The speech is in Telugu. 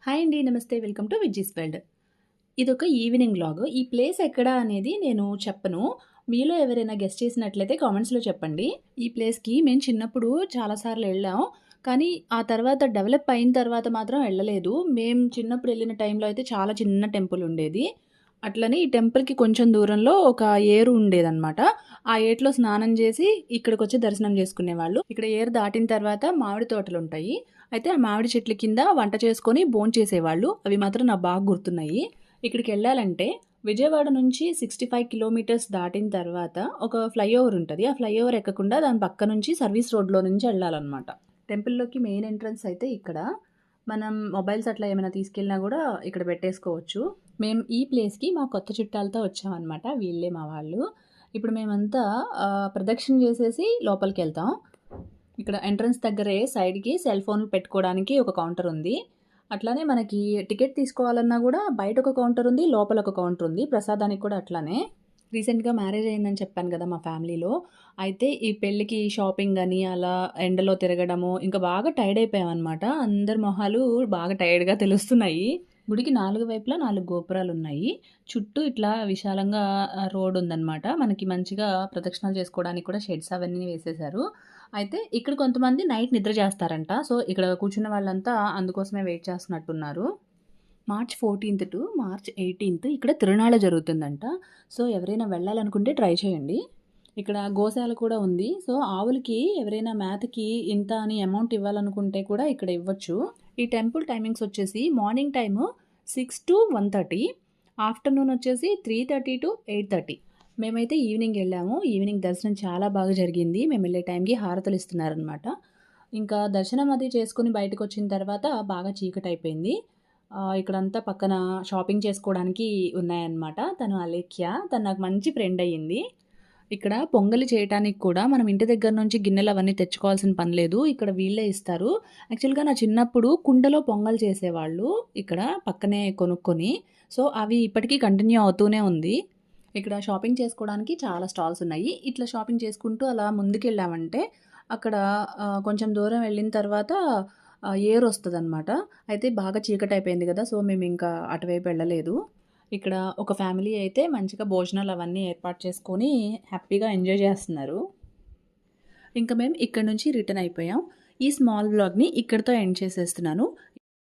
హాయ్ అండి. నమస్తే. Welcome to Vijji's world. ఇదొక ఈవినింగ్ వ్లాగ్. ఈ ప్లేస్ ఎక్కడ అనేది నేను చెప్పను. మీలో ఎవరైనా గెస్ చేసినట్లయితే కామెంట్స్‌లో చెప్పండి. ఈ ప్లేస్‌కి మేము చిన్నప్పుడు చాలా సార్లు ఎళ్ళాం. కానీ ఆ తర్వాత డెవలప్ అయిన తర్వాత మాత్రం ఎళ్ళలేదు. మేము చిన్నప్పుడు ఎళ్ళిన టైంలో అయితే చాలా చిన్న టెంపుల్ ఉండేది. అట్లని ఈ టెంపుల్‌కి కొంచెం దూరంలో ఒక ఏరు ఉండేదనమాట. ఆ ఏటిలో స్నానం చేసి ఇక్కడికొచ్చి దర్శనం చేసుకునేవాళ్ళు. ఇక్కడ ఏరు దాటిన తర్వాత మామిడి తోటలుంటాయి. అయితే ఆ మామిడి చెట్ల కింద వంట చేసుకొని భోంచేసేవాళ్ళు. అవి మాత్రం నాకు బాగా గుర్తున్నాయి. ఇక్కడికెళ్ళాలంటే విజయవాడ నుంచి 65 కిలోమీటర్స్ దాటిన తర్వాత ఒక ఫ్లైఓవర్ ఉంటది. ఆ ఫ్లైఓవర్ ఎక్కకుండా దాని పక్క నుంచి సర్వీస్ రోడ్‌లో నుంచి ఎళ్ళాలనమాట. టెంపుల్‌లోకి మెయిన్ ఎంట్రన్స్ అయితే ఇక్కడ. మనం మొబైల్స్ అట్లా ఏమైనా తీసుకెళ్ళినా గూడా ఇక్కడ పెట్టేసుకోవచ్చు. మేము ఈ ప్లేస్‌కి మా కొత్త చుట్టాలతో వచ్చామనమాట. వీళ్ళే మా వాళ్ళు. ఇప్పుడు మేమంతా ప్రదక్షిణ చేసేసి లోపలికెళ్తాం. ఇక్కడ ఎంట్రన్స్ దగ్గరే సైడ్‌కి సెల్ ఫోన్‌లు పెట్టుకోవడానికి ఒక కౌంటర్ ఉంది. అట్లానే మనకి టికెట్ తీసుకోవాలన్నా గూడా బయట ఒక కౌంటర్ ఉంది. లోపల ఒక కౌంటర్ ఉంది. ప్రసాదానికి కూడా అట్లానే. రీసెంట్‌గా మ్యారేజ్ అయిందని చెప్పాను గదా! మా ఫ్యామిలీలో. అయితే ఈ పెళ్ళికి షాపింగ్ అని అలా ఎండలో తిరగడము, ఇంకా బాగా టైర్డ్ అయిపోయామనమాట. అందరి మొహాలు బాగా టైర్డ్‌గా తెలుస్తున్నాయి. గుడికి 4 వైపులా 4 గోపురాలున్నాయి. చుట్టూ ఇట్లా విశాలంగా రోడ్ ఉందనమాట. మనకి మంచిగా ప్రదక్షిణాలు చేసుకోవడానికి కూడా షెడ్స్ అవన్నీ వేసేశారు. అయితే ఇక్కడ కొంతమంది నైట్ నిద్ర చేస్తారంట. సో, ఇక్కడ కూర్చున్న వాళ్ళంతా అందుకోసమే వెయిట్ చేస్తున్నట్టున్నారు. మార్చ్ 14 టు మార్చ్ 18 ఇక్కడ తిరునాళ్ళ జరుగుతుందంట. సో, ఎవరైనా వెళ్ళాలనుకుంటే ట్రై చేయండి. ఇక్కడ గోశాల కూడా ఉంది. సో, ఆవులకి ఎవరైనా మేతకి ఇంత అని అమౌంట్ ఇవ్వాలనుకుంటే కూడా ఇక్కడ ఇవ్వచ్చు. ఈ టెంపుల్ టైమింగ్స్ వచ్చేసి మార్నింగ్ టైము 6-1:30, ఆఫ్టర్‌నూన్ వచ్చేసి 3:30-8:30. మేమైతే ఈవినింగ్ ఎళ్ళాము. ఈవినింగ్ దర్శనం చాలా బాగా జరిగింది. మేమెళ్ళే టైంకి హారతులు ఇస్తున్నారనమాట. ఇంకా దర్శనం అది చేసుకొని బయటకొచ్చిన తర్వాత బాగా చీకటయిపోయింది. ఇక్కడంతా పక్కన షాపింగ్ చేసుకోవడానికి ఉన్నాయన్నమాట. తను అలేఖ్య. తను నాకు మంచి ఫ్రెండ్ అయ్యింది. ఇక్కడ పొంగలి చేయటానికి కూడా మనం ఇంటి దగ్గర నుంచి గిన్నెలు అవన్నీ తెచ్చుకోవాల్సిన పని లేదు. ఇక్కడ వీళ్ళే ఇస్తారు. యాక్చువల్‌గా నా చిన్నప్పుడు కుండలో పొంగల్ చేసేవాళ్ళు ఇక్కడ పక్కనే కొనుక్కొని. సో, అవి ఇప్పటికీ కంటిన్యూ అవుతూనే ఉంది. ఇక్కడ షాపింగ్ చేసుకోవడానికి చాలా స్టాల్స్ ఉన్నాయి. ఇట్లా షాపింగ్ చేసుకుంటూ అలా ముందుకెళ్ళామంటే అక్కడ కొంచెం దూరం వెళ్ళిన తర్వాత ఏరొస్తదనమాట. అయితే బాగా చీకటయిపోయింది గదా! సో, మేమింకా అటువైపు వెళ్ళలేదు. ఇక్కడ ఒక ఫ్యామిలీ అయితే మంచిగా భోజనాలు అవన్నీ ఏర్పాటు చేసుకొని హ్యాపీగా ఎంజాయ్ చేస్తున్నారు. ఇంక మేము ఇక్కడి నుంచి రిటర్న్ అయిపోయాం. ఈ స్మాల్ వ్లాగ్‌ని ఇక్కడితో ఎండ్ చేసేస్తున్నాను.